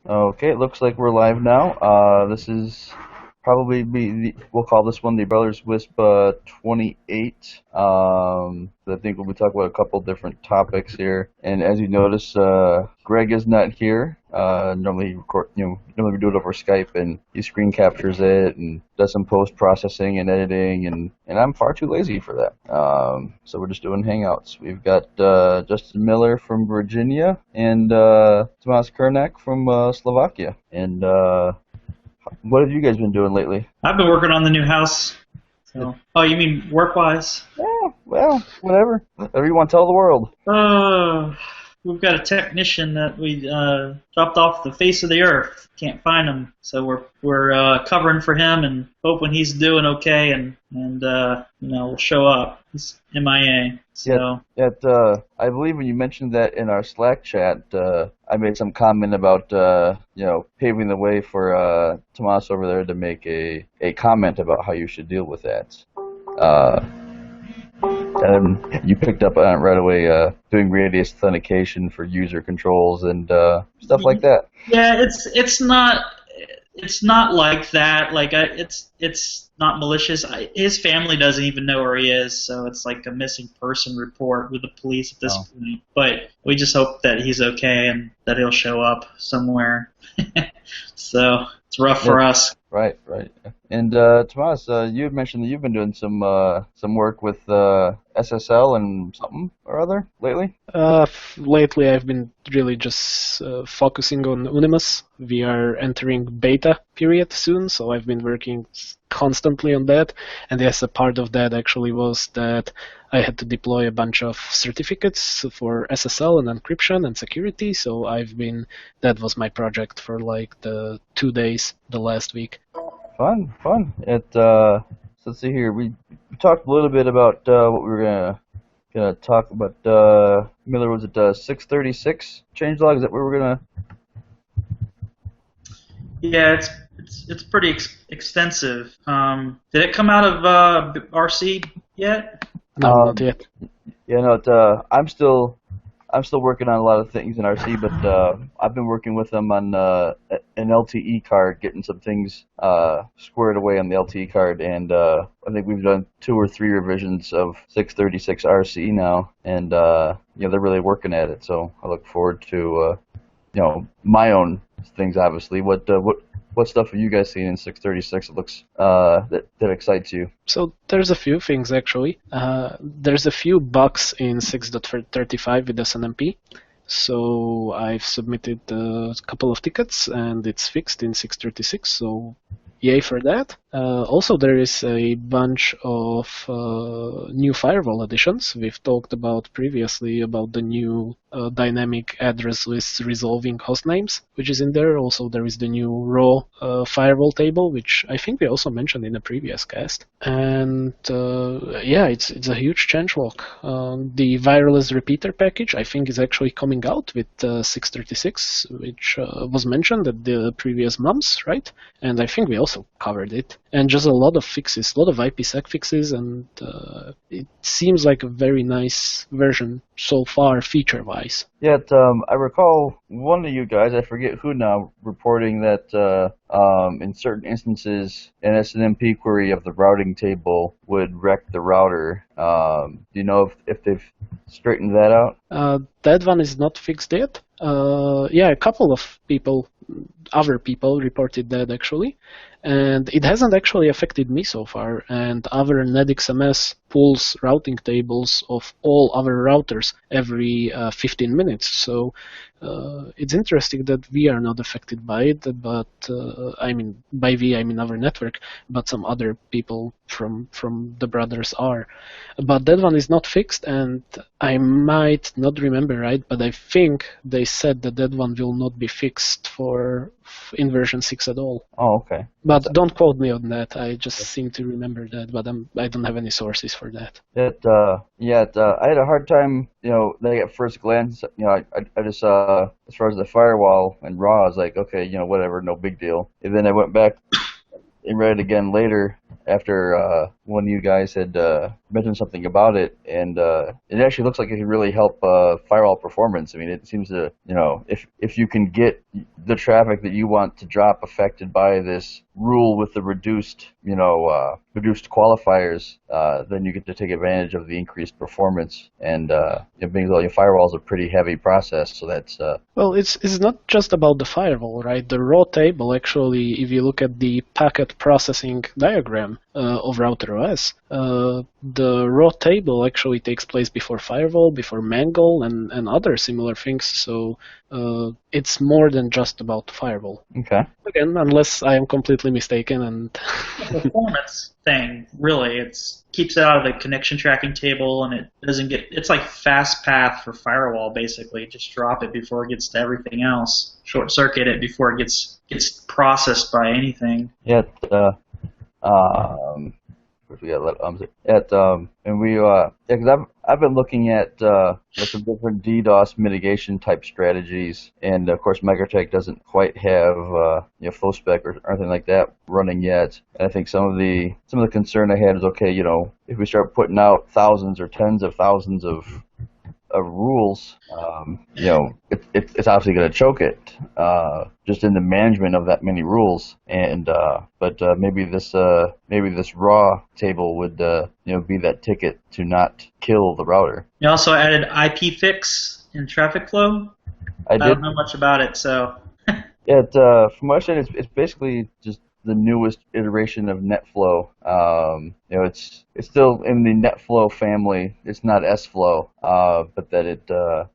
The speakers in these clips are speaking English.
Okay, it looks like we're live now. This is probably we'll call this one the Brothers Wisp 28. I think we'll be talking about a couple different topics here. And as you notice, Greg is not here. Normally he normally we do it over Skype, and he screen captures it and does some post processing and editing, and I'm far too lazy for that. So we're just doing Hangouts. We've got Justin Miller from Virginia and Tomas Kernak from Slovakia. And what have you guys been doing lately? I've been working on the new house. So, oh, you mean work-wise? Yeah, well, whatever. Whatever you want to tell the world. We've got a technician that we dropped off the face of the earth. Can't find him, so we're covering for him and hoping he's doing okay and will show up. He's MIA. So I believe when you mentioned that in our Slack chat, I made some comment about paving the way for Tomas over there to make a comment about how you should deal with that. And you picked up on it right away, doing radius authentication for user controls and stuff like that. Yeah, it's not like that. Like it's not malicious. His family doesn't even know where he is, so it's like a missing person report with the police at this point. But we just hope that he's okay and that he'll show up somewhere. So it's rough for us. Right. And Tomas, you had mentioned that you've been doing some work with SSL and something or other lately. Lately, I've been really just focusing on Unimus. We are entering beta period soon, so I've been working constantly on that. And yes, a part of that actually was that I had to deploy a bunch of certificates for SSL and encryption and security. So that was my project for like the 2 days the last week. Fun. So let's see here. We talked a little bit about what we were gonna talk about. Miller, was it 636 changelog? Is that where we're gonna? Yeah, it's pretty extensive. Did it come out of RC yet? No, not yet. Yeah, no. I'm still working on a lot of things in RC, but I've been working with them on an LTE card, getting some things squared away on the LTE card, and I think we've done 2 or 3 revisions of 636 RC now, and they're really working at it. So I look forward to my own things. Obviously, what stuff have you guys seen in 636 that looks that excites you? So there's a few things actually. There's a few bugs in 6.35 with SNMP. So I've submitted a couple of tickets and it's fixed in 636. So yay for that. Also, there is a bunch of new firewall additions. We've talked about previously about the new dynamic address list resolving host names, which is in there. Also, there is the new raw firewall table, which I think we also mentioned in a previous cast. And it's a huge changelog. The wireless repeater package, I think, is actually coming out with 636, which was mentioned at the previous months, right? And I think we also covered it. And just a lot of fixes, a lot of IPsec fixes, and it seems like a very nice version so far, feature-wise. Yeah, I recall one of you guys, I forget who now, reporting that in certain instances, an SNMP query of the routing table would wreck the router. Do you know if they've straightened that out? That one is not fixed yet. A couple of other people reported that actually, and it hasn't actually affected me so far. And other NetXMS pulls routing tables of all other routers every 15 minutes. So it's interesting that we are not affected by it, but by we I mean our network, but some other people from the brothers are. But that one is not fixed, and I might not remember right, but I think they said that one will not be fixed in version 6 at all. Oh, okay. But don't quote me on that. I just seem to remember that, but I don't have any sources for that. I had a hard time, like at first glance, I just as far as the firewall and raw, I was like, okay, whatever, no big deal. And then I went back and read it again later after one of you guys had mentioned something about it, and it actually looks like it could really help firewall performance. I mean, it seems to, if you can get the traffic that you want to drop affected by this rule with the reduced qualifiers, then you get to take advantage of the increased performance. And being that your firewall is a pretty heavy process, so that's well, it's not just about the firewall, right? The raw table, actually, if you look at the packet processing diagram of Router OS, the raw table actually takes place before firewall, before Mangle, and other similar things. So it's more than just about firewall. okay. Again, unless I am completely mistaken. And The performance thing, really, keeps it out of the connection tracking table, and it doesn't get. It's like fast path for firewall, basically. Just drop it before it gets to everything else. Short circuit it before it gets processed by anything. Yeah. We got and we because I've been looking at some different DDoS mitigation type strategies, and of course Mikrotik doesn't quite have full spec or anything like that running yet. And I think some of the concern I had is, okay, if we start putting out thousands or tens of thousands of rules, it's obviously going to choke it, just in the management of that many rules. And but maybe this raw table would be that ticket to not kill the router. You also added IP fix in traffic flow. I don't know much about it, so. Yeah, from my side, it's basically just the newest iteration of NetFlow. It's still in the NetFlow family. It's not SFlow, but that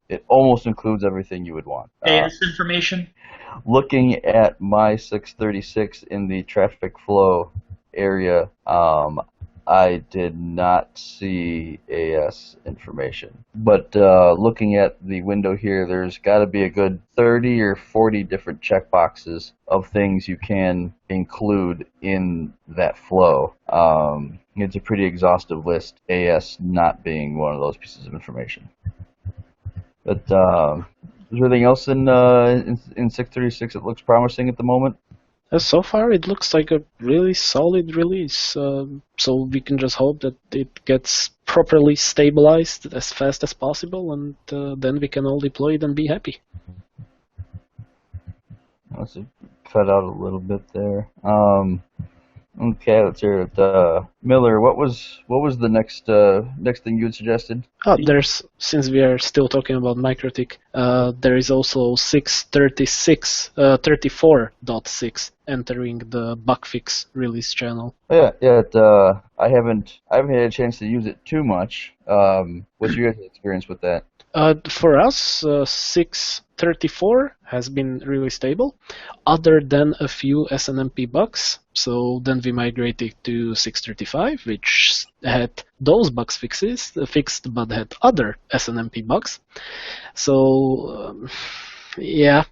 it almost includes everything you would want. AS information. Looking at my 636 in the traffic flow area, I did not see AS information. But looking at the window here, there's got to be a good 30 or 40 different checkboxes of things you can include in that flow. It's a pretty exhaustive list, AS not being one of those pieces of information. But is there anything else in 636 that looks promising at the moment? So far, it looks like a really solid release, so we can just hope that it gets properly stabilized as fast as possible, and then we can all deploy it and be happy. Let's cut out a little bit there. Okay, let's hear it. Miller, what was the next thing you had suggested? Since we are still talking about Mikrotik, there is also 6.34.6 entering the bug fix release channel. Yeah. I haven't had a chance to use it too much. What's your guys' experience with that? For us, 6.34 has been really stable, other than a few SNMP bugs. So then we migrated to 6.35, which had those bugs fixed, but had other SNMP bugs. So yeah,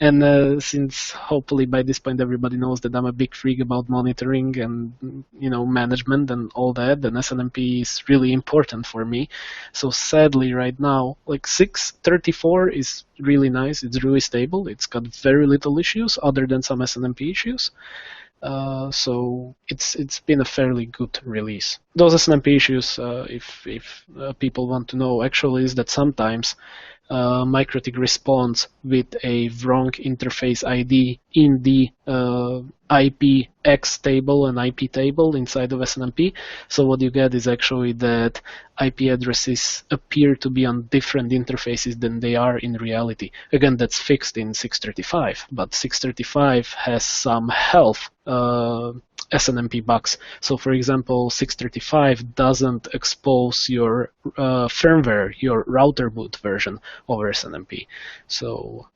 and since hopefully by this point everybody knows that I'm a big freak about monitoring and management and all that, then SNMP is really important for me. So sadly right now, like 6.34 is really nice. It's really stable. It's got very little issues other than some SNMP issues. So it's been a fairly good release. Those SNMP issues, if people want to know, actually is that sometimes Mikrotik responds with a wrong interface ID in the IPX table and IP table inside of SNMP. So what you get is actually that IP addresses appear to be on different interfaces than they are in reality. Again, that's fixed in 6.35, but 6.35 has some health SNMP bugs. So for example, 6.35 doesn't expose your firmware, your router boot version over SNMP. So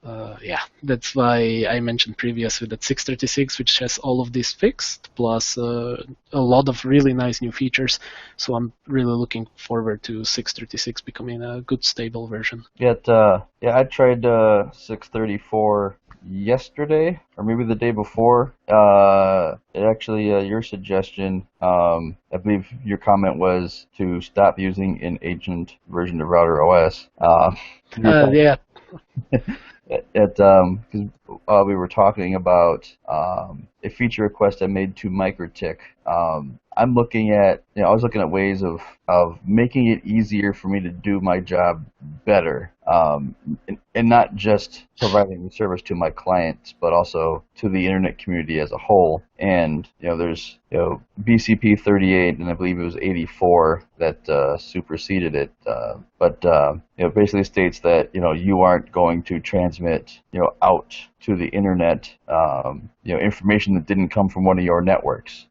yeah, that's why I mentioned previously that 6.36, which has all of this fixed, plus a lot of really nice new features. So I'm really looking forward to 6.36 becoming a good stable version. Yeah, I tried 6.34 yesterday, or maybe the day before. Actually, your suggestion, I believe your comment was to stop using an agent version of Router OS. Yeah. Because we were talking about a feature request I made to Mikrotik. I'm looking at, I was looking at ways of making it easier for me to do my job better, and not just providing the service to my clients, but also to the internet community as a whole. And there's BCP 38, and I believe it was 84 that superseded it. But basically states that you aren't going to transmit out to the internet information that didn't come from one of your networks.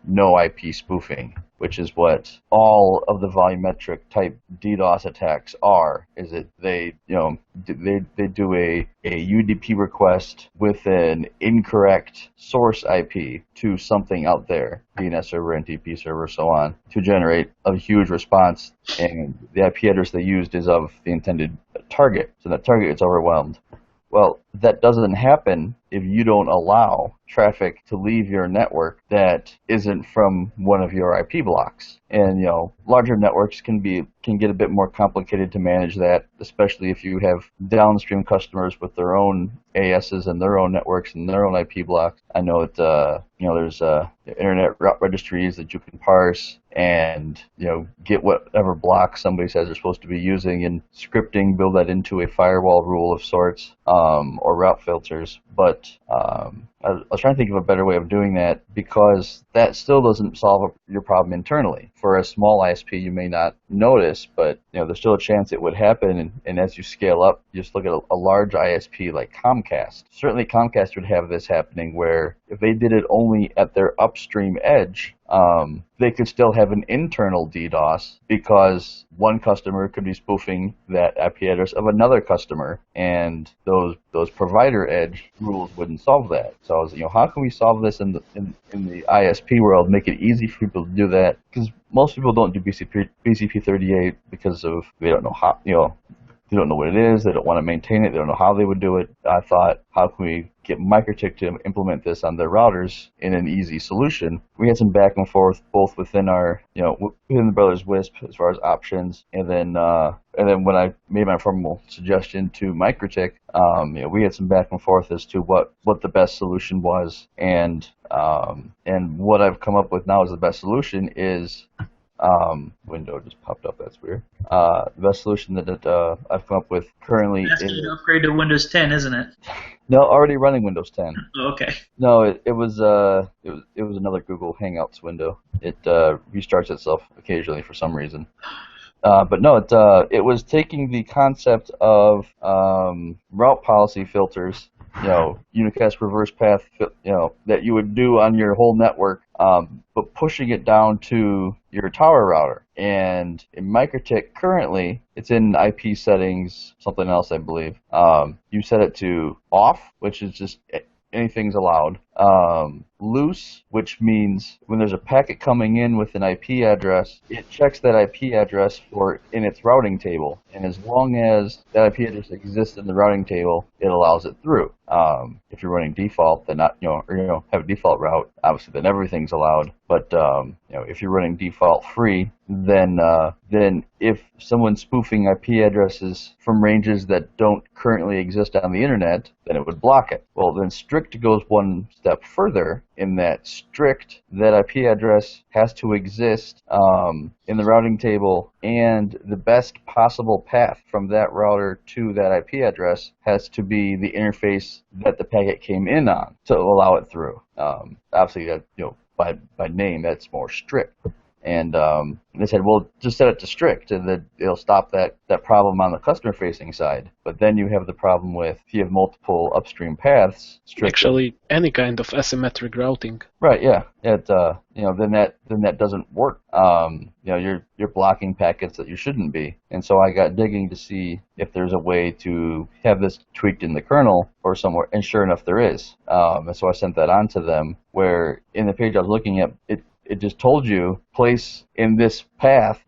No IP spoofing, which is what all of the volumetric type DDoS attacks are. Is that they do a UDP request with an incorrect source IP to something out there, DNS server, NTP server, so on, to generate a huge response, and the IP address they used is of the intended target, so that target gets overwhelmed. Well, that doesn't happen if you don't allow traffic to leave your network that isn't from one of your IP blocks. And larger networks can get a bit more complicated to manage that, especially if you have downstream customers with their own ASs and their own networks and their own IP blocks. I know that there's internet route registries that you can parse and get whatever block somebody says they're supposed to be using, and scripting, build that into a firewall rule of sorts, or route filters. But I was trying to think of a better way of doing that, because that still doesn't solve your problem internally. For a small ISP, you may not notice, but there's still a chance it would happen. And as you scale up, you just look at a large ISP like Comcast. Certainly Comcast would have this happening, where if they did it only at their upstream edge, they could still have an internal DDoS, because one customer could be spoofing that IP address of another customer, and those provider edge rules wouldn't solve that. So I was, how can we solve this in the ISP world, make it easy for people to do that? Because most people don't do BCP 38 because of they don't know how, they don't know what it is, they don't want to maintain it, they don't know how they would do it. I thought, how can we get Mikrotik to implement this on their routers in an easy solution? We had some back and forth both within our, within the TheBrothersWISP as far as options, and then when I made my formal suggestion to Mikrotik, we had some back and forth as to what the best solution was, and what I've come up with now as the best solution is. Window just popped up. That's weird. The best solution that I've come up with currently That's is to upgrade to Windows 10, isn't it? no, already running Windows 10. Oh, okay. No, it was another Google Hangouts window. It restarts itself occasionally for some reason. But no, it was taking the concept of route policy filters, unicast reverse path, that you would do on your whole network, but pushing it down to your tower router. And in Mikrotik currently, it's in IP settings, something else I believe. You set it to off, which is just anything's allowed. Loose, which means when there's a packet coming in with an IP address, it checks that IP address in its routing table, and as long as that IP address exists in the routing table, it allows it through. If you're running default, then not, have a default route, obviously then everything's allowed. But if you're running default free, then if someone's spoofing IP addresses from ranges that don't currently exist on the internet, then it would block it. Well, then strict goes one step further, in that strict, that IP address has to exist in the routing table, and the best possible path from that router to that IP address has to be the interface that the packet came in on to allow it through. Obviously, by name, that's more strict. And they said, well, just set it to strict, and then it'll stop that problem on the customer-facing side. But then you have the problem with, if you have multiple upstream paths, strict. Actually, any kind of asymmetric routing. Right. Yeah. Then that doesn't work. You're blocking packets that you shouldn't be. And so I got digging to see if there's a way to have this tweaked in the kernel or somewhere, and sure enough, there is. And so I sent that on to them, where in the page I was looking at, it just told you place in this path,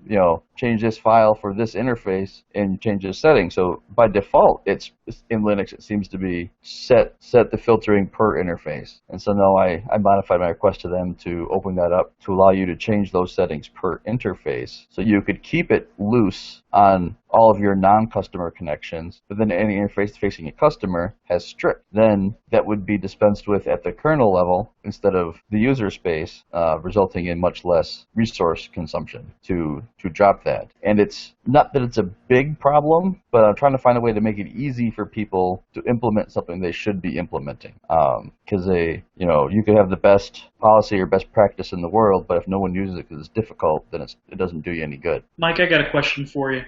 change this file for this interface and change this setting. So by default, it's in Linux, it seems to be set the filtering per interface. And so now I modified my request to them to open that up to allow you to change those settings per interface. So you could keep it loose on all of your non-customer connections, but then any interface facing a customer has strict. Then that would be dispensed with at the kernel level instead of the user space, resulting in much less resource consumption to drop that. And it's not that it's a big problem, but I'm trying to find a way to make it easy for people to implement something they should be implementing. Because you could have the best policy or best practice in the world, but if no one uses it because it's difficult, then it doesn't do you any good. Mike, I got a question for you.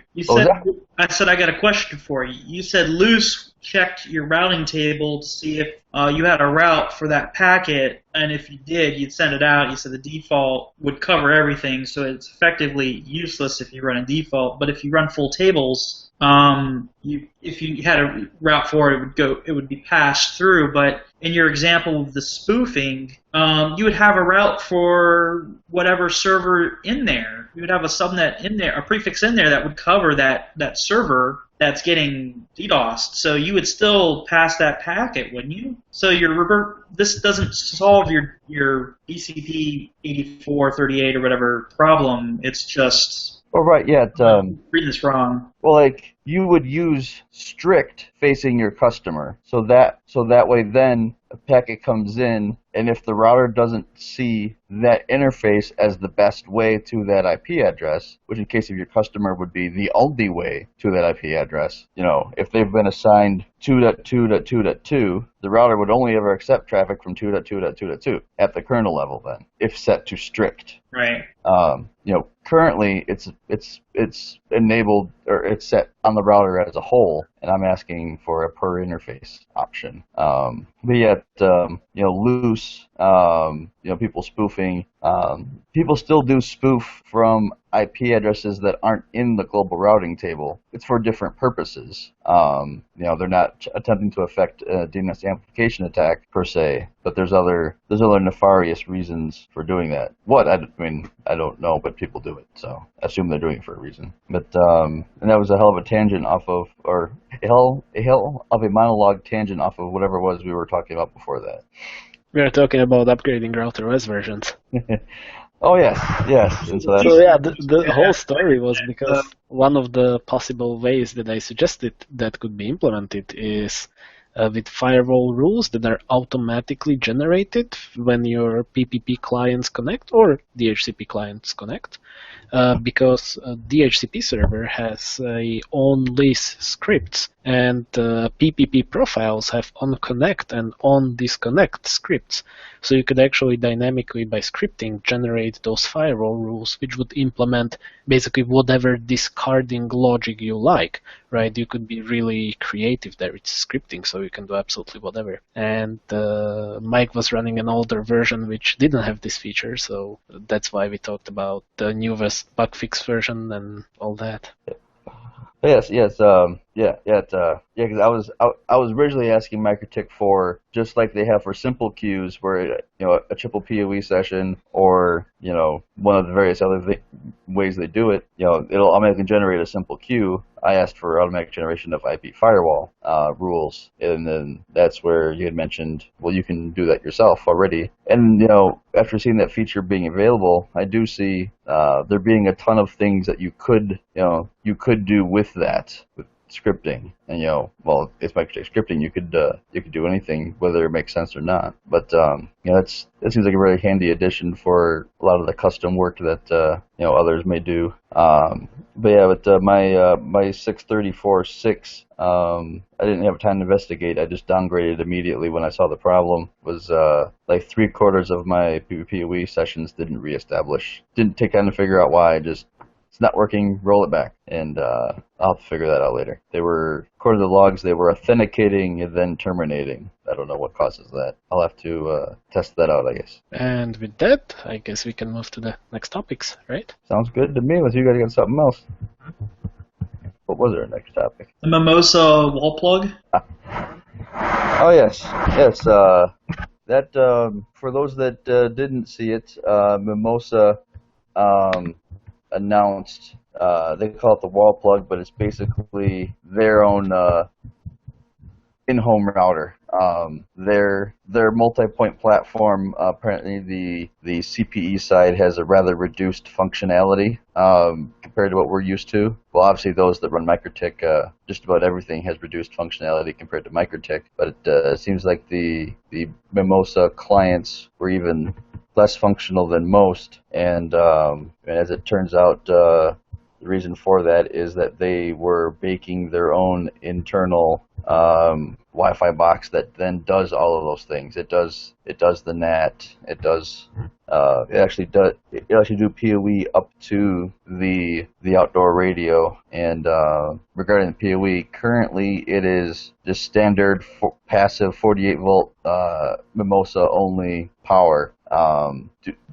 I said I got a question for you. You said Loose checked your routing table to see if you had a route for that packet, and if you did, you'd send it out. You said the default would cover everything, so it's effectively useless if you run a default. But if you run full tables, if you had a route for it, it would be passed through. But in your example of the spoofing, you would have a route for whatever server in there. You would have a subnet in there, a prefix in there that would cover that server that's getting DDoSed. So you would still pass that packet, wouldn't you? So this doesn't solve your BCP 8438 or whatever problem. It's just... Oh, right, yeah. I'm reading this wrong. Well, you would use strict facing your customer, so that way then a packet comes in, and if the router doesn't see that interface as the best way to that IP address, which in case of your customer would be the only way to that IP address, if they've been assigned 2.2.2.2, the router would only ever accept traffic from 2.2.2.2 at the kernel level then, if set to strict. Right. Currently it's enabled, or it's set on the router as a whole, and I'm asking for a per interface option. But yet, loose, people spoofing, people still do spoof from IP addresses that aren't in the global routing table. It's for different purposes. They're not attempting to affect a DNS amplification attack per se, but there's other nefarious reasons for doing that. I don't know, but people do it, so I assume they're doing it for a reason. But and that was a hell of a tangent off of, or a hell of a monologue tangent off of whatever it was we were talking about before that. We are talking about upgrading router OS versions. Oh, yes. And so the whole story was because one of the possible ways that I suggested that could be implemented is with firewall rules that are automatically generated when your PPP clients connect or DHCP clients connect. Because DHCP server has on-lease scripts, and PPP profiles have on-connect and on-disconnect scripts. So you could actually dynamically, by scripting, generate those firewall rules, which would implement basically whatever discarding logic you like, right? You could be really creative there. It's scripting, so you can do absolutely whatever. And Mike was running an older version which didn't have this feature, so that's why we talked about the newest bug fix version and all that. Yes, because I was originally asking Mikrotik for, just like they have for simple queues, where a triple PoE session, or one of the various other ways they do it, it'll automatically generate a simple queue. I asked for automatic generation of IP firewall rules, and then that's where you had mentioned, well, you can do that yourself already. And after seeing that feature being available, I do see there being a ton of things that you could do with that, with scripting. And it's Mikrotik scripting. You could do anything, whether it makes sense or not. But that seems like a very handy addition for a lot of the custom work that others may do. But my 634.6, I didn't have time to investigate. I just downgraded immediately when I saw the problem. Was like 3/4 of my PoE sessions didn't reestablish. Didn't take time to figure out why. It's not working, roll it back, and I'll have to figure that out later. They were, according to the logs, they were authenticating and then terminating. I don't know what causes that. I'll have to test that out, I guess. And with that, I guess we can move to the next topics, right? Sounds good to me, unless you guys got something else. What was our next topic? The Mimosa wall plug? Oh, yes. That, for those that didn't see it, Mimosa announced. They call it the wall plug, but it's basically their own in-home router. Their multi-point platform, apparently the CPE side has a rather reduced functionality compared to what we're used to. Well, obviously those that run Mikrotik, just about everything has reduced functionality compared to Mikrotik, but it seems like the Mimosa clients were even less functional than most, and as it turns out, the reason for that is that they were baking their own internal Wi-Fi box that then does all of those things. It does the NAT. It does it actually do PoE up to the outdoor radio. And regarding the PoE, currently it is just standard passive 48 volt Mimosa only power.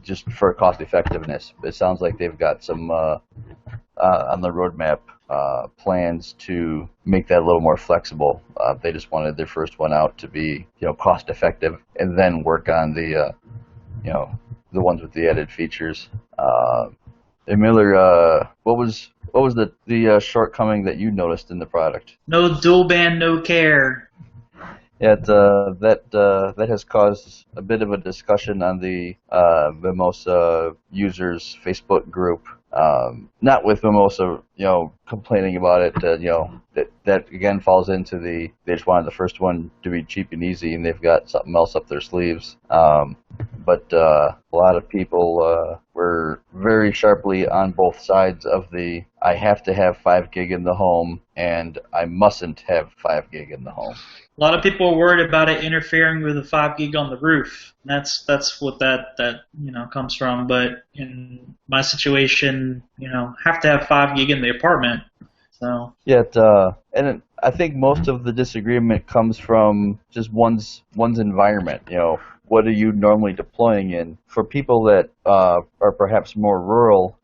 Just for cost effectiveness. It sounds like they've got some on the roadmap plans to make that a little more flexible. They just wanted their first one out to be cost effective, and then work on the the ones with the added features. And Miller, what was the shortcoming that you noticed in the product? No dual band, no care. Yeah, that has caused a bit of a discussion on the Mimosa users Facebook group. Not with Mimosa, complaining about it. That again falls into they just wanted the first one to be cheap and easy, and they've got something else up their sleeves. But a lot of people were very sharply on both sides of I have to have 5 gig in the home, and I mustn't have 5 gig in the home. A lot of people are worried about it interfering with the 5 gig on the roof. That's what that comes from. But in my situation, have to have 5 gig in the apartment. So yeah, and I think most of the disagreement comes from just one's environment. What are you normally deploying in? For people that are perhaps more rural,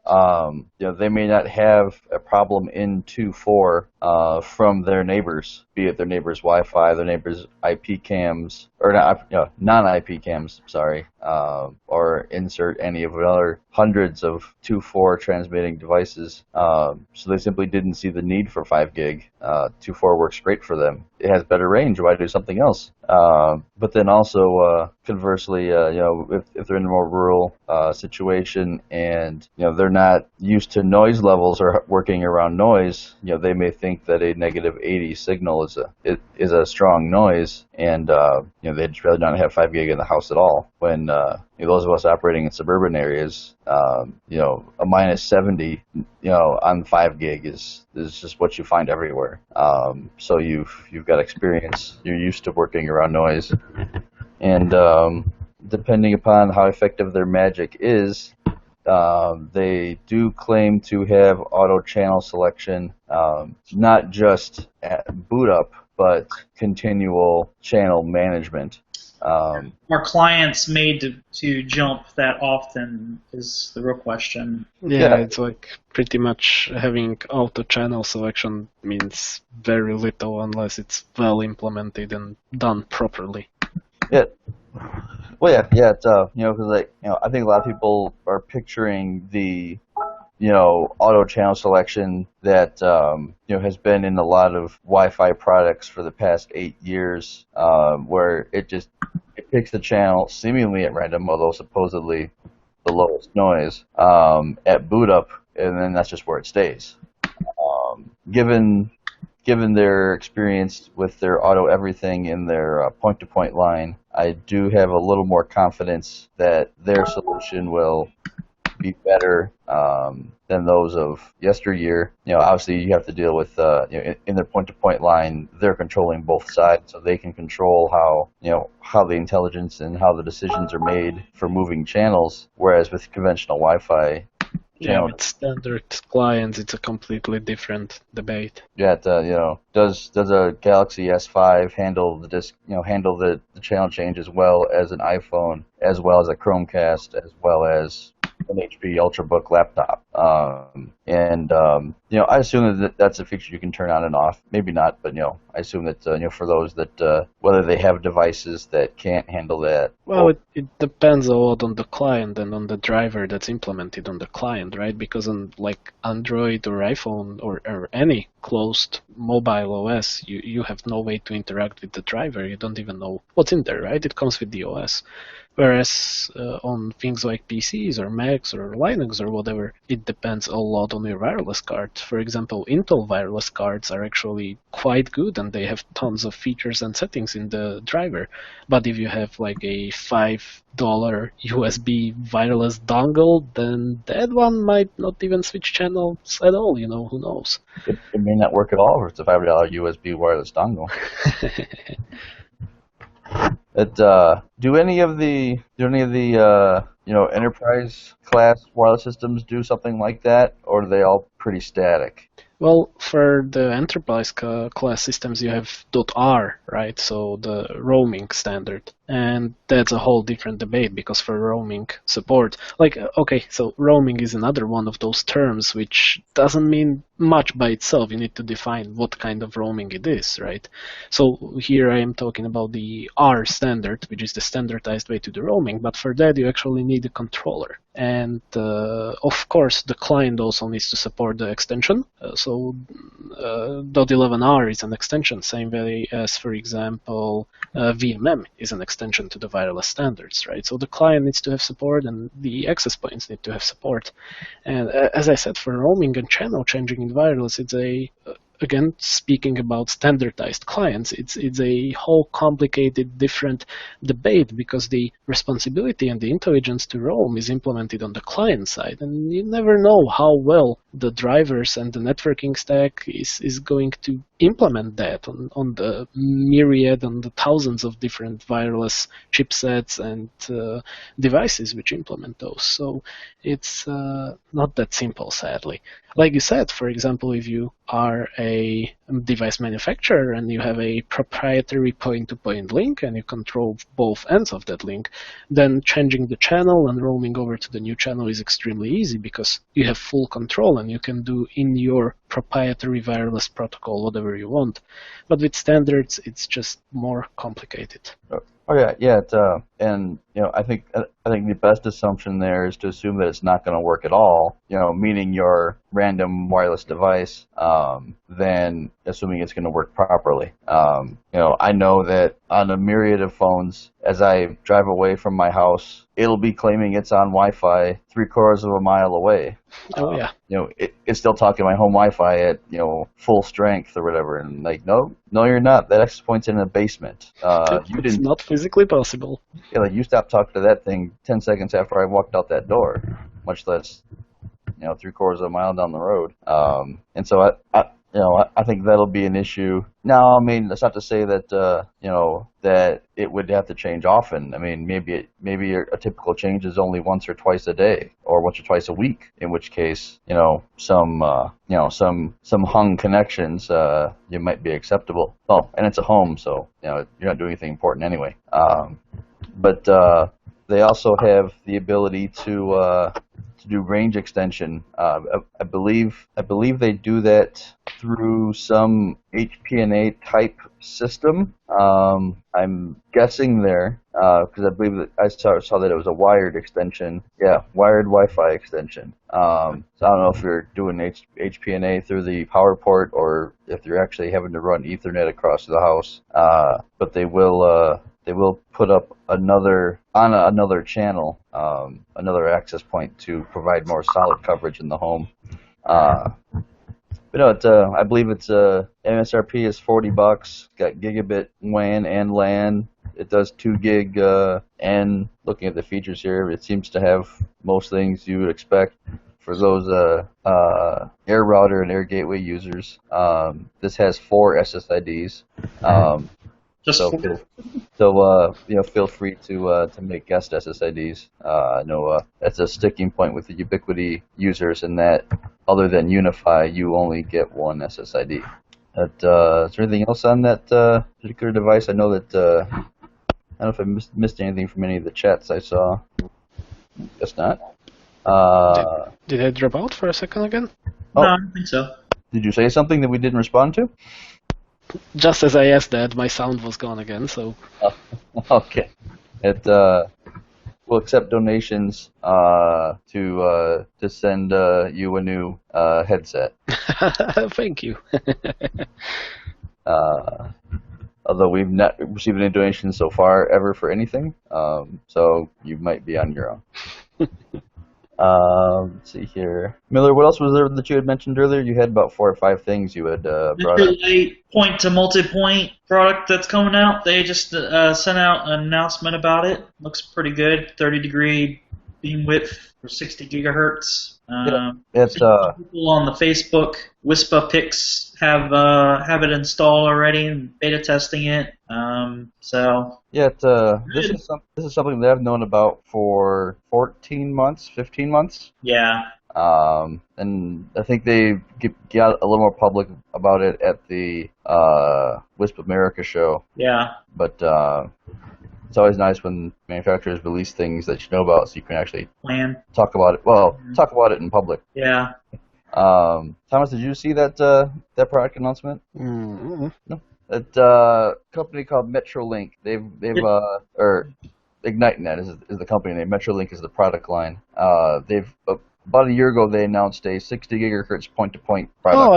they may not have a problem in 2.4 from their neighbors, be it their neighbors' Wi-Fi, their neighbors' IP cams, or non-IP cams, sorry, or insert any of the other hundreds of 2.4 transmitting devices. So they simply didn't see the need for 5 gig. 2.4 works great for them. It has better range. Why do something else? But then also, conversely, if they're in a more rural situation and they're not used to noise levels or working around noise, they may think that a negative 80 signal is a strong noise, and they'd rather not have 5 gig in the house at all. When those of us operating in suburban areas, a minus 70, on 5 gig is just what you find everywhere. So you've got experience. You're used to working around noise, and depending upon how effective their magic is, they do claim to have auto channel selection, not just at boot up, but continual channel management. Are clients made to jump that often is the real question. Yeah, it's like pretty much having auto channel selection means very little unless it's well implemented and done properly. Yeah. Well, yeah. It's because I think a lot of people are picturing the auto channel selection that has been in a lot of Wi-Fi products for the past 8 years, where it picks the channel seemingly at random, although supposedly the lowest noise at boot up, and then that's just where it stays. Given their experience with their auto everything in their point-to-point line, I do have a little more confidence that their solution will be better than those of yesteryear. Obviously you have to deal with in their point-to-point line, they're controlling both sides, so they can control how the intelligence and how the decisions are made for moving channels. Whereas with conventional Wi-Fi, with standard clients, it's a completely different debate. Yeah, does a Galaxy S5 handle the channel change as well as an iPhone, as well as a Chromecast, as well as an HP UltraBook laptop? I assume that that's a feature you can turn on and off. Maybe not, but I assume that for those that whether they have devices that can't handle that. Well, it depends a lot on the client and on the driver that's implemented on the client, right? Because on like Android or iPhone or any closed mobile OS, you have no way to interact with the driver. You don't even know what's in there, right? It comes with the OS. Whereas on things like PCs or Macs or Linux or whatever, it depends a lot on your wireless card. For example, Intel wireless cards are actually quite good and they have tons of features and settings in the driver. But if you have like a $5 USB wireless dongle, then that one might not even switch channels at all, who knows? It may not work at all if it's a $5 USB wireless dongle. Do any of the enterprise class wireless systems do something like that, or are they all pretty static? Well, for the enterprise class systems, you have .r, right? So the roaming standard. And that's a whole different debate because for roaming support, so roaming is another one of those terms which doesn't mean much by itself. You need to define what kind of roaming it is, right? So here I am talking about the R standard, which is the standardized way to do roaming, but for that you actually need a controller. And of course, the client also needs to support the extension. So .11r is an extension, same way as, for example, VMM is an extension to the wireless standards, right? So the client needs to have support and the access points need to have support. And as I said, for roaming and channel changing in wireless, it's again, speaking about standardized clients, it's a whole complicated, different debate because the responsibility and the intelligence to roam is implemented on the client side, and you never know how well the drivers and the networking stack is going to implement that on the myriad, on the thousands of different wireless chipsets and devices which implement those. So it's not that simple, sadly. Like you said, for example, if you are a device manufacturer and you have a proprietary point-to-point link and you control both ends of that link, then changing the channel and roaming over to the new channel is extremely easy because you have full control and you can do in your proprietary wireless protocol whatever you want. But with standards, it's just more complicated. Oh yeah. I think the best assumption there is to assume that it's not going to work at all. Meaning your random wireless device, then assuming it's going to work properly. I know that on a myriad of phones, as I drive away from my house, it'll be claiming it's on Wi-Fi 3/4 of a mile away. Oh yeah. It's still talking my home Wi-Fi at full strength or whatever, and like no, you're not. That access point's in a basement. It's not physically possible. Yeah, like you stopped talking to that thing 10 seconds after I walked out that door, much less 3/4 of a mile down the road. And so I think that'll be an issue. Now, I mean, that's not to say that that it would have to change often. I mean, maybe a typical change is only once or twice a day, or once or twice a week. In which case, some hung connections you might be acceptable. Oh, and it's a home, so you're not doing anything important anyway. But they also have the ability to do range extension. I believe they do that through some HPNA type system. I'm guessing there because I believe that I saw that it was a wired extension. Yeah, wired Wi-Fi extension. So I don't know if you're doing HPNA through the power port or if you're actually having to run Ethernet across the house. But they will put up another channel, another access point to provide more solid coverage in the home. But I believe it's MSRP is $40. Got gigabit WAN and LAN. It does 2 gig, and looking at the features here, it seems to have most things you would expect for those air router and air gateway users. This has 4 SSIDs. Feel free to make guest SSIDs. I know that's a sticking point with the Ubiquiti users in that other than Unify, you only get 1 SSID. Is there anything else on that particular device? I know that I don't know if I missed anything from any of the chats I saw. Guess not. Did I drop out for a second again? No, Oh. I don't think so. Did you say something that we didn't respond to? Just as I asked that, my sound was gone again, so... Okay. We'll accept donations to send you a new headset. Thank you. Although we've not received any donations so far ever for anything, so you might be on your own. Let's see here. Miller, what else was there that you had mentioned earlier? You had about 4 or 5 things you had brought up. The point to multi-point product that's coming out. They just sent out an announcement about it. Looks pretty good. 30-degree beam width for 60 gigahertz. It's People on the Facebook WISPA pics have it installed already and beta testing it. This is something that I've known about for 14 months, 15 months. Yeah. And I think they got a little more public about it at the WISP America show. Yeah. But it's always nice when manufacturers release things that you know about, so you can actually talk about it. Well, talk about it in public. Yeah. Thomas, did you see that product announcement? Mm-hmm. No. That company called MetroLink. They've or IgniteNet is the company name. MetroLink is the product line. They've about a year ago they announced a 60 gigahertz point-to-point product. Oh,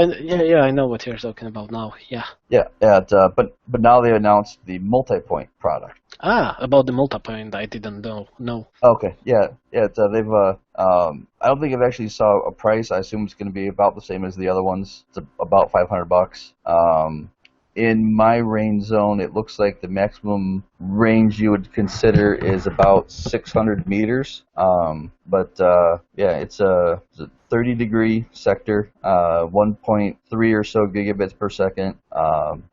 I know what you're talking about now. Yeah. Yeah. But now they announced the multi-point product. About the multi-point, I didn't know. No. Okay. Yeah. They've. I don't think I've actually saw a price. I assume it's going to be about the same as the other ones. It's about $500. In my range zone, it looks like the maximum range you would consider is about 600 meters. It's a 30-degree sector, 1.3 or so gigabits per second.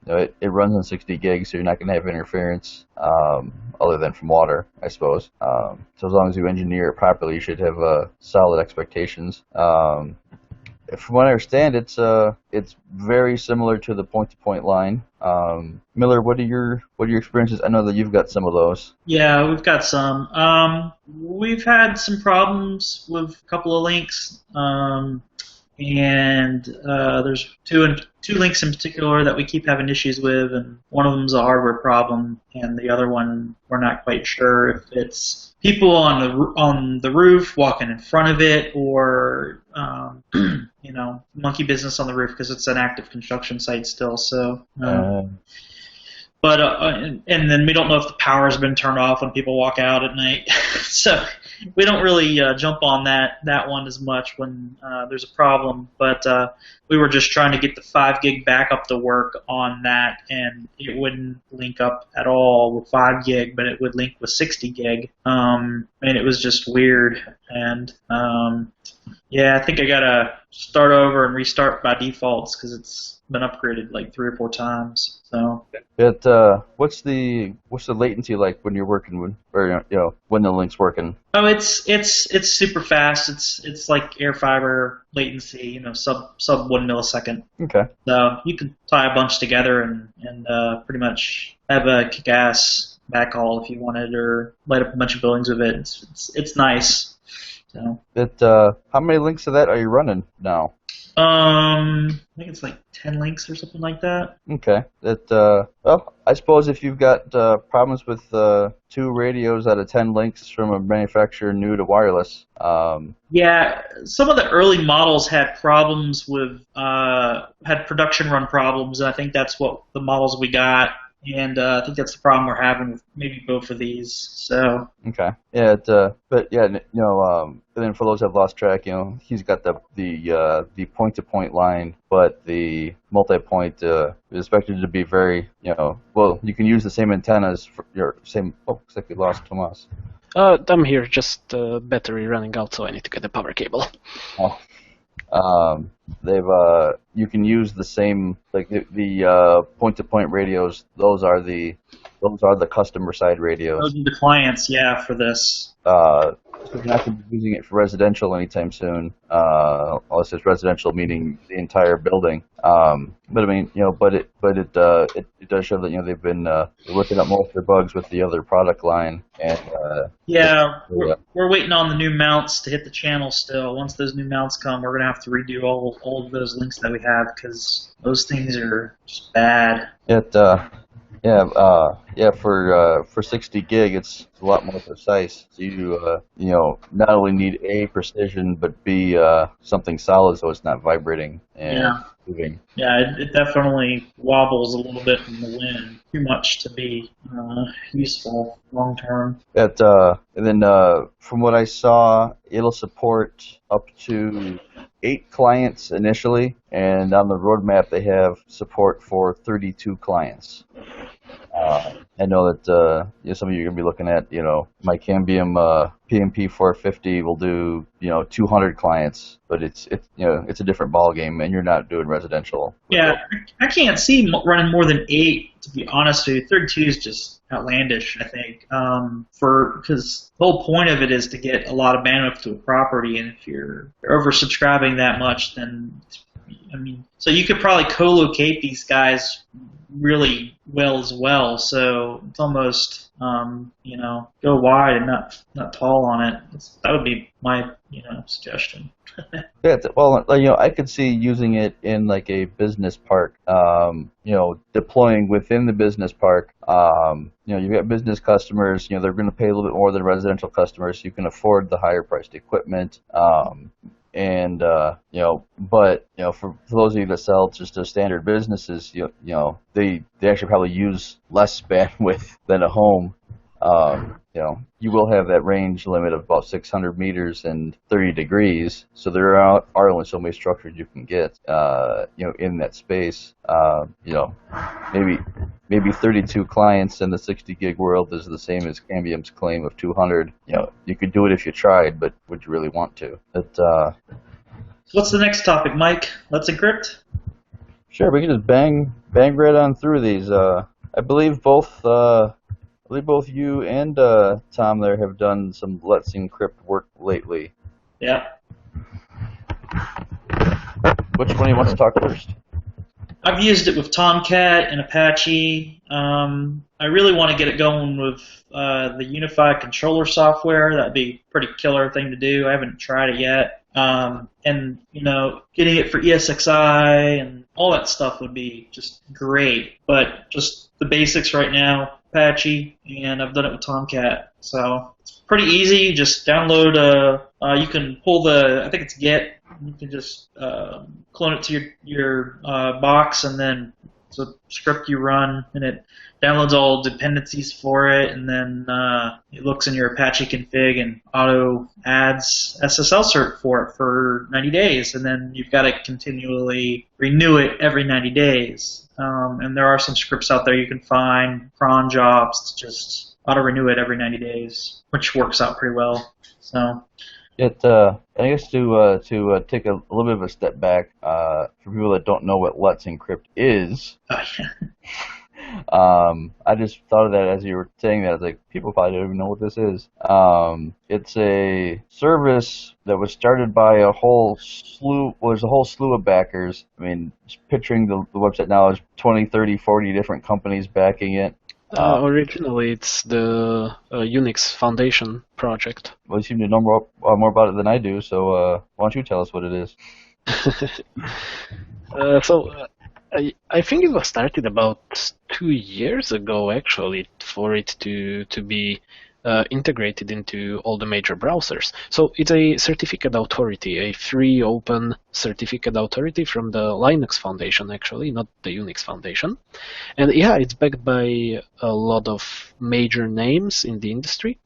It runs on 60 gigs, so you're not going to have interference other than from water, I suppose. So as long as you engineer it properly, you should have solid expectations. From what I understand, it's very similar to the point-to-point line. Miller, what are your experiences? I know that you've got some of those. Yeah, we've got some. We've had some problems with a couple of links, and there's two links in particular that we keep having issues with, and one of them's a hardware problem, and the other one we're not quite sure if it's people on the roof walking in front of it, or monkey business on the roof because it's an active construction site still. So, and then we don't know if the power's been turned off when people walk out at night. So we don't really jump on that one as much when there's a problem. But we were just trying to get the 5 gig backup to work on that, and it wouldn't link up at all with 5 gig, but it would link with 60 gig. And it was just weird. And I think I gotta start over and restart by defaults because it's been upgraded like 3 or 4 times. So. What's the latency like when you're working when the link's working? Oh, it's super fast. It's like air fiber latency, sub 1 millisecond. Okay. So you can tie a bunch together and pretty much have a kick-ass backhaul if you wanted, or light up a bunch of buildings with it. It's nice. So. How many links of that are you running now? I think it's like 10 links or something like that. Okay. I suppose if you've got problems with 2 radios out of 10 links from a manufacturer new to wireless. Yeah, some of the early models had problems with had production run problems, and I think that's what the models we got. And I think that's the problem we're having with maybe both of these. So. Okay. Yeah. And then for those who have lost track, he's got the point-to-point line, but the multi-point is expected to be very, you can use the same antennas for your same. Oh, looks like we lost Tomas. I'm here. Just battery running out, so I need to get a power cable. Oh. You can use the same, like the point-to-point radios. Those are the customer side radios. Those are the clients, yeah, for this. We're not going to be using it for residential anytime soon, unless it's residential, meaning the entire building. But I mean, it does show that they've been working up most of their bugs with the other product line, and Yeah, we're waiting on the new mounts to hit the channel still. Once those new mounts come, we're going to have to redo all of those links that we have because those things are just bad. For 60 gig, it's a lot more precise. So you not only need A, precision, but B, something solid so it's not vibrating and moving. Yeah, it definitely wobbles a little bit in the wind. Too much to be useful long term. And then from what I saw, it'll support up to 8 clients initially, and on the roadmap they have support for 32 clients. I know that some of you are going to be looking at, my Cambium PMP 450 will do 200 clients, but it's a different ball game, and you're not doing residential. Yeah, I can't see running more than 8. To be honest with you, 32 is just outlandish. I think because the whole point of it is to get a lot of bandwidth to a property, and if you're oversubscribing that much, then so you could probably co-locate these guys really well as well. So it's almost go wide and not tall on it. That would be my suggestion. I could see using it in like a business park. Deploying within the business park. You've got business customers. They're going to pay a little bit more than residential customers. So you can afford the higher priced equipment. But for those of you that sell just to standard businesses, they actually probably use less bandwidth than a home. You will have that range limit of about 600 meters and 30 degrees, so there are only so many structures you can get, in that space. Maybe 32 clients in the 60 gig world is the same as Cambium's claim of 200. You could do it if you tried, but would you really want to? What's the next topic, Mike? Let's Encrypt? Sure, we can just bang right on through these. I believe both you and Tom there have done some Let's Encrypt work lately. Yeah. Which one do you want to talk first? I've used it with Tomcat and Apache. I really want to get it going with the unified controller software. That'd be a pretty killer thing to do. I haven't tried it yet. And getting it for ESXi and all that stuff would be just great. But just the basics right now, Apache, and I've done it with Tomcat. So it's pretty easy. Just download you can pull I think it's Git. You can just clone it to your box, and then it's a script you run, and it downloads all dependencies for it, and then it looks in your Apache config and auto adds SSL cert for it for 90 days, and then you've got to continually renew it every 90 days. And there are some scripts out there you can find, cron jobs, to just auto renew it every 90 days, which works out pretty well. So. I guess to take a little bit of a step back, for people that don't know what Let's Encrypt is, I just thought of that as you were saying that. I was like, people probably don't even know what this is. It's a service that was started by a whole slew of backers. I mean, just picturing the website now is 20, 30, 40 different companies backing it. Originally, it's the Unix Foundation project. Well, you seem to know more about it than I do, so why don't you tell us what it is? I think it was started about 2 years ago, actually, for it to be integrated into all the major browsers. So it's a certificate authority, a free open certificate authority from the Linux Foundation, actually, not the Unix Foundation. And yeah, it's backed by a lot of major names in the industry.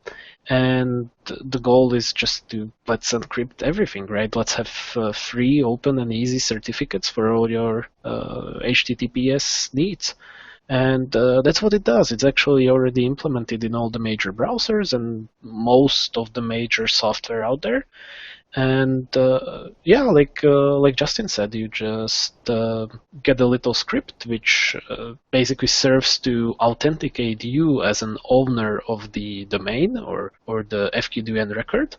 And the goal is just to let's encrypt everything, right? Let's have free, open, and easy certificates for all your HTTPS needs. And that's what it does. It's actually already implemented in all the major browsers and most of the major software out there. And yeah, like Justin said, you just get a little script which basically serves to authenticate you as an owner of the domain or the FQDN record,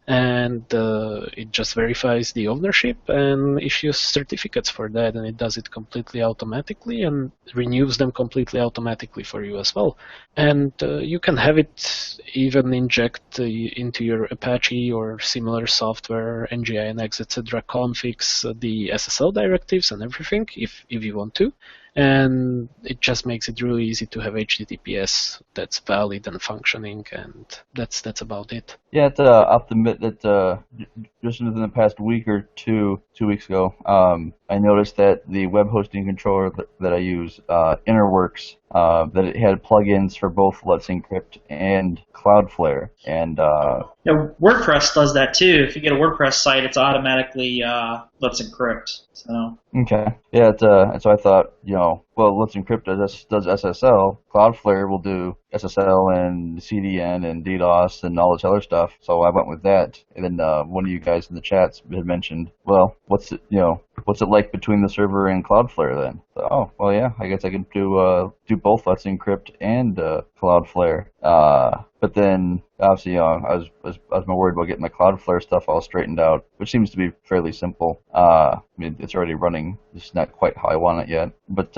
and it just verifies the ownership and issues certificates for that, and it does it completely automatically and renews them completely automatically for you as well. And you can have it even inject into your Apache or similar software, NGINX, etc. configs the SSL directives and everything if you want to. And it just makes it really easy to have HTTPS that's valid and functioning, and that's about it. Yeah, I'll have to admit that just within the past week or 2 weeks ago, I noticed that the web hosting controller that I use, Interworks, that it had plugins for both Let's Encrypt and Cloudflare. And yeah, WordPress does that too. If you get a WordPress site, it's automatically Let's Encrypt. So. Okay. Yeah, and so I thought, well, Let's Encrypt does SSL. Cloudflare will do SSL and CDN and DDoS and all this other stuff. So I went with that. And then one of you guys in the chats had mentioned, well, what's it like between the server and Cloudflare then? So, oh, well, yeah, I guess I can do both Let's Encrypt and Cloudflare. But then, obviously, I was more worried about getting the Cloudflare stuff all straightened out, which seems to be fairly simple. I mean, it's already running. It's not quite how I want it yet. But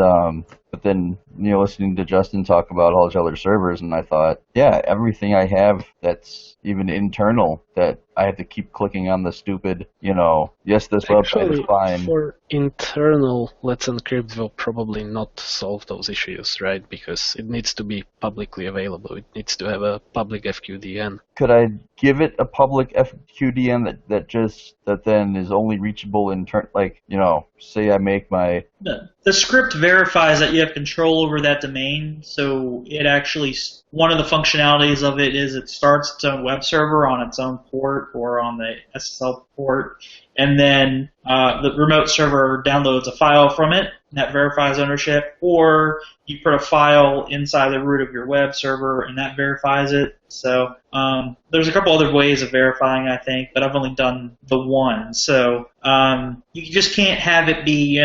then, listening to Justin talk about all his other servers, and I thought, yeah, everything I have that's even internal that I have to keep clicking on the stupid, yes, this website is fine. For internal Let's Encrypt will probably not solve those issues, right? Because it needs to be publicly available. It needs to have a public FQDN. Could I give it a public FQDN that then is only reachable in say I make my... The script verifies that you have control over that domain, so it actually, one of the functionalities of it is it starts its own web server on its own port or on the SSL port, and then the remote server downloads a file from it, and that verifies ownership, or you put a file inside the root of your web server, and that verifies it. So there's a couple other ways of verifying, I think, but I've only done the one. So you just can't have it be,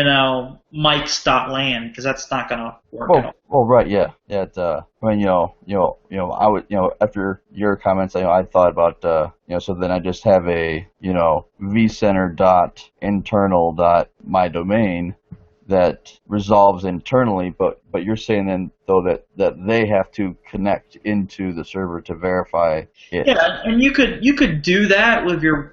Mike's.land, because that's not going to work at all. Oh, right, yeah. I mean, I would, after your comments, I thought about, so then I just have a, vcenter.internal.mydomain that resolves internally, but you're saying then though that they have to connect into the server to verify it. Yeah, and you could do that with your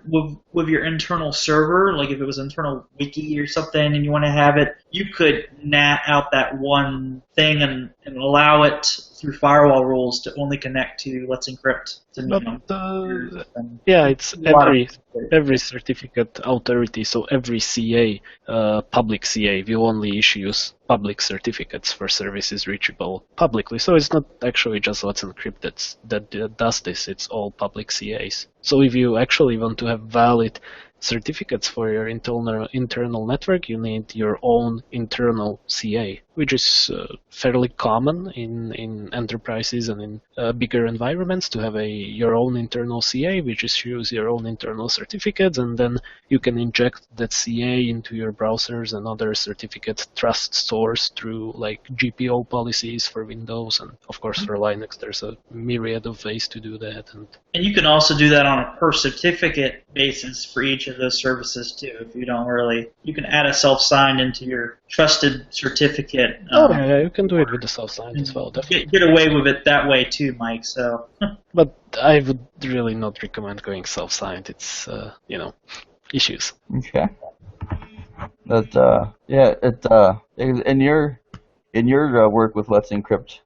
internal server, like if it was internal wiki or something, and you want to have it, you could NAT out that one thing and allow it through firewall rules to only connect to Let's Encrypt. Yeah, it's every certificate authority, so every CA, public CA, will only issues public certificates for services reachable publicly. So it's not actually just Let's Encrypt that does this, it's all public CAs. So if you actually want to have valid certificates for your internal network, you need your own internal CA, which is fairly common in enterprises and in bigger environments to have your own internal CA, which issues your own internal certificates, and then you can inject that CA into your browsers and other certificate trust stores through like GPO policies for Windows, and of course for Linux there's a myriad of ways to do that. And you can also do that on a per certificate basis for each of those services too. If you don't you can add a self-signed into your trusted certificate. Yeah, you can do it with the self-signed as well. Definitely. Get away with it that way too, Mike. So. But I would really not recommend going self-signed. It's issues. Okay. But in your work with Let's Encrypt,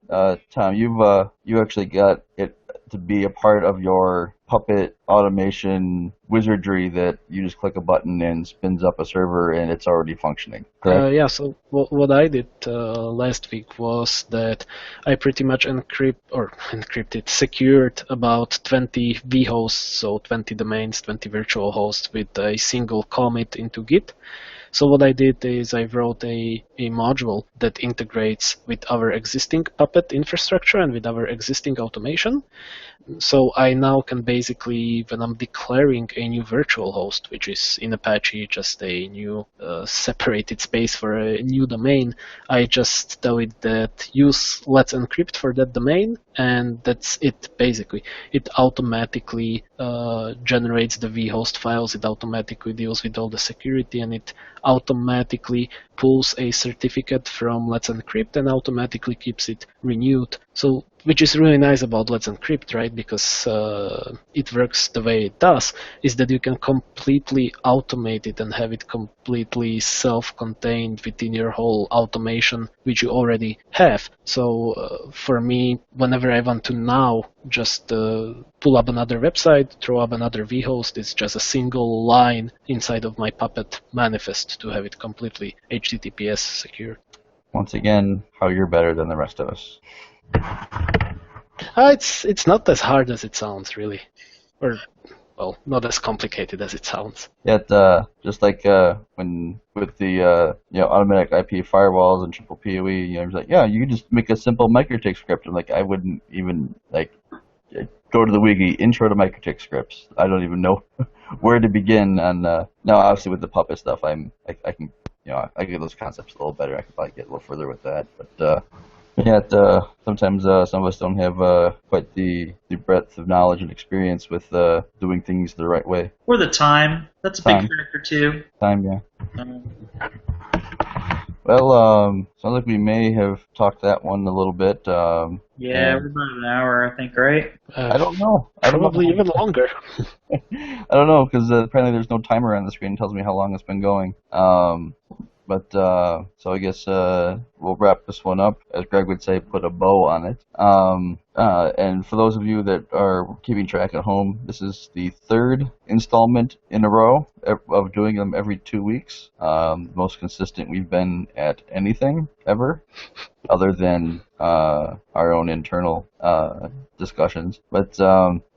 Tom, you actually got it to be a part of your Puppet automation wizardry that you just click a button and spins up a server and it's already functioning, correct? Yeah, so what I did last week was that I pretty much secured about 20 vhosts, so 20 domains, 20 virtual hosts with a single commit into Git. So what I did is I wrote a module that integrates with our existing Puppet infrastructure and with our existing automation. So I now can basically, when I'm declaring a new virtual host, which is in Apache just a new separated space for a new domain, I just tell it that use Let's Encrypt for that domain, and that's it basically. It automatically generates the vhost files, it automatically deals with all the security, and it automatically pulls a certificate from Let's Encrypt and automatically keeps it renewed. So, which is really nice about Let's Encrypt, right? Because it works the way it does, is that you can completely automate it and have it completely self-contained within your whole automation, which you already have. So for me, whenever I want to now just pull up another website, throw up another vhost, it's just a single line inside of my Puppet manifest to have it completely HTTPS secure. Once again, how you're better than the rest of us. It's not as hard as it sounds, really, or well, not as complicated as it sounds. Yet, just like when with the automatic IP firewalls and triple PoE, it's like, yeah, you can just make a simple Mikrotik script. And like, I wouldn't even like go to the wiki, intro to Mikrotik scripts. I don't even know where to begin. And now, obviously, with the Puppet stuff, I can I get those concepts a little better. I could probably get a little further with that, but. Sometimes some of us don't have quite the breadth of knowledge and experience with doing things the right way. Or the time. That's a big factor too. Time, yeah. Well, sounds like we may have talked that one a little bit. Yeah, we're about an hour, I think, right? I don't know. Probably even longer. I don't know, because apparently there's no timer on the screen that tells me how long it's been going. But so I guess we'll wrap this one up. As Greg would say, put a bow on it. And for those of you that are keeping track at home, this is the third installment in a row of doing them every 2 weeks. Most consistent we've been at anything ever, other than our own internal discussions. But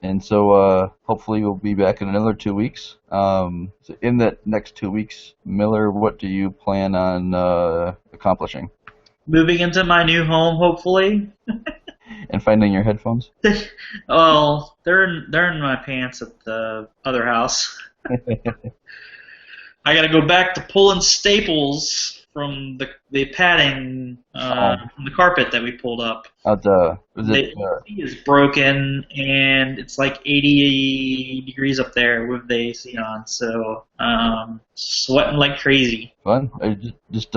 and so hopefully we'll be back in another 2 weeks. So in that next 2 weeks, Miller, what do you plan on accomplishing? Moving into my new home, hopefully. And finding your headphones? Well, they're in my pants at the other house. I got to go back to pulling staples from the padding from the carpet that we pulled up. The AC is broken, and it's like 80 degrees up there with the AC on, so sweating like crazy. Fun. Are you just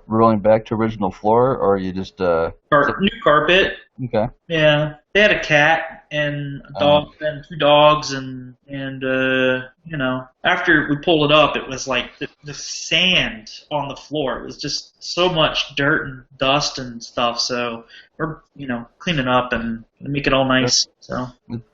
rolling back to original floor, or are you just new carpet? Okay. Yeah, they had a cat and a dog and 2 dogs, and after we pulled it up, it was like the sand on the floor. It was just so much dirt and dust and stuff. So we're cleaning up and make it all nice. So.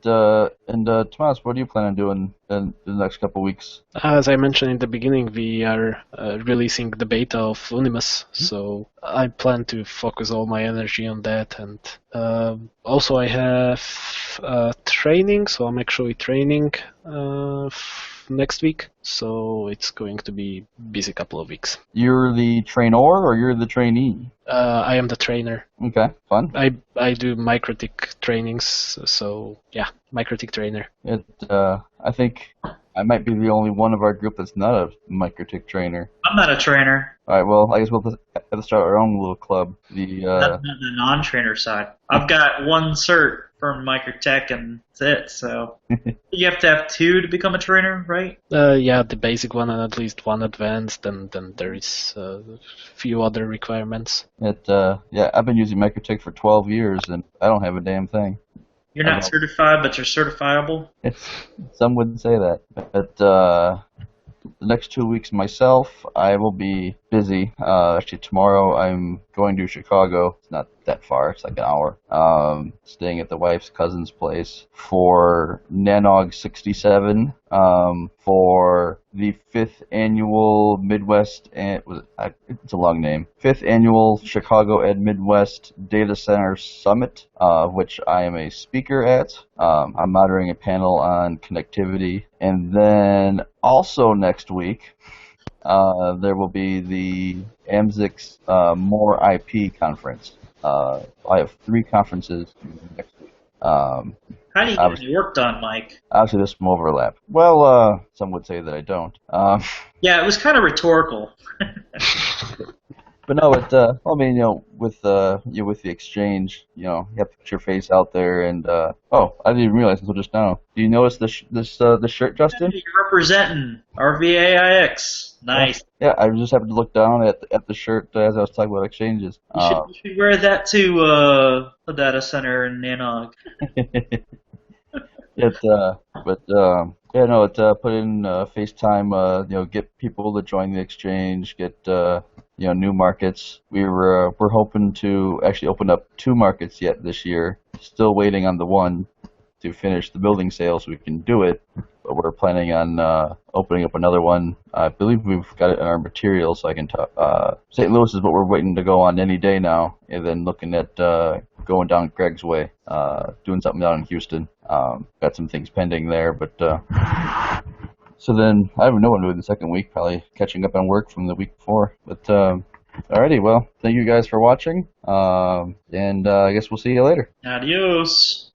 Tomas, what do you plan on doing in the next couple of weeks? As I mentioned in the beginning, we are releasing the beta of Unimus, so I plan to focus all my energy on that. And also I have training, so I'm actually training next week, so it's going to be busy couple of weeks. You're the trainer or you're the trainee? I am the trainer. Okay, fun. I do Mikrotik trainings, so yeah, Mikrotik trainer. I think I might be the only one of our group that's not a Mikrotik trainer. I'm not a trainer. All right, well, I guess we'll have to start our own little club. Not the non-trainer side. I've got 1 cert from Mikrotik, and that's it. So you have to have 2 to become a trainer, right? Yeah, the basic one and at least 1 advanced, and then there is a few other requirements. Yeah, I've been using Mikrotik for 12 years, and I don't have a damn thing. You're not certified, but you're certifiable? Some would say that. But the next 2 weeks myself, I will be busy. Actually, tomorrow I'm going to Chicago. It's not that far. It's like an hour. Staying at the wife's cousin's place for Nanog 67 for the 5th annual Midwest, and it's a long name, 5th annual Chicago Ed Midwest Data Center Summit, which I am a speaker at. I'm moderating a panel on connectivity. And then also next week, there will be the AMZIC's More IP conference. I have 3 conferences next week. How do you get your work done, Mike? Obviously, there's some overlap. Well, some would say that I don't. Yeah, it was kind of rhetorical. But no, I mean, with with the exchange, you have to put your face out there, and oh, I didn't even realize until just now. Do you notice the shirt, Justin? You're representing RVAIX. Nice. Yeah, I just happened to look down at the shirt as I was talking about exchanges. You should wear that to the data center in Nanog. Put in FaceTime, get people to join the exchange, get new markets. We're hoping to actually open up 2 markets yet this year. Still waiting on the one to finish the building sale so we can do it. But we're planning on opening up another one. I believe we've got it in our materials, so I can talk. St. Louis is what we're waiting to go on any day now, and then looking at going down Greg's Way, doing something down in Houston. Got some things pending there, but so then I don't know what I'm doing the second week. Probably catching up on work from the week before. But alrighty, well, thank you guys for watching, and I guess we'll see you later. Adios.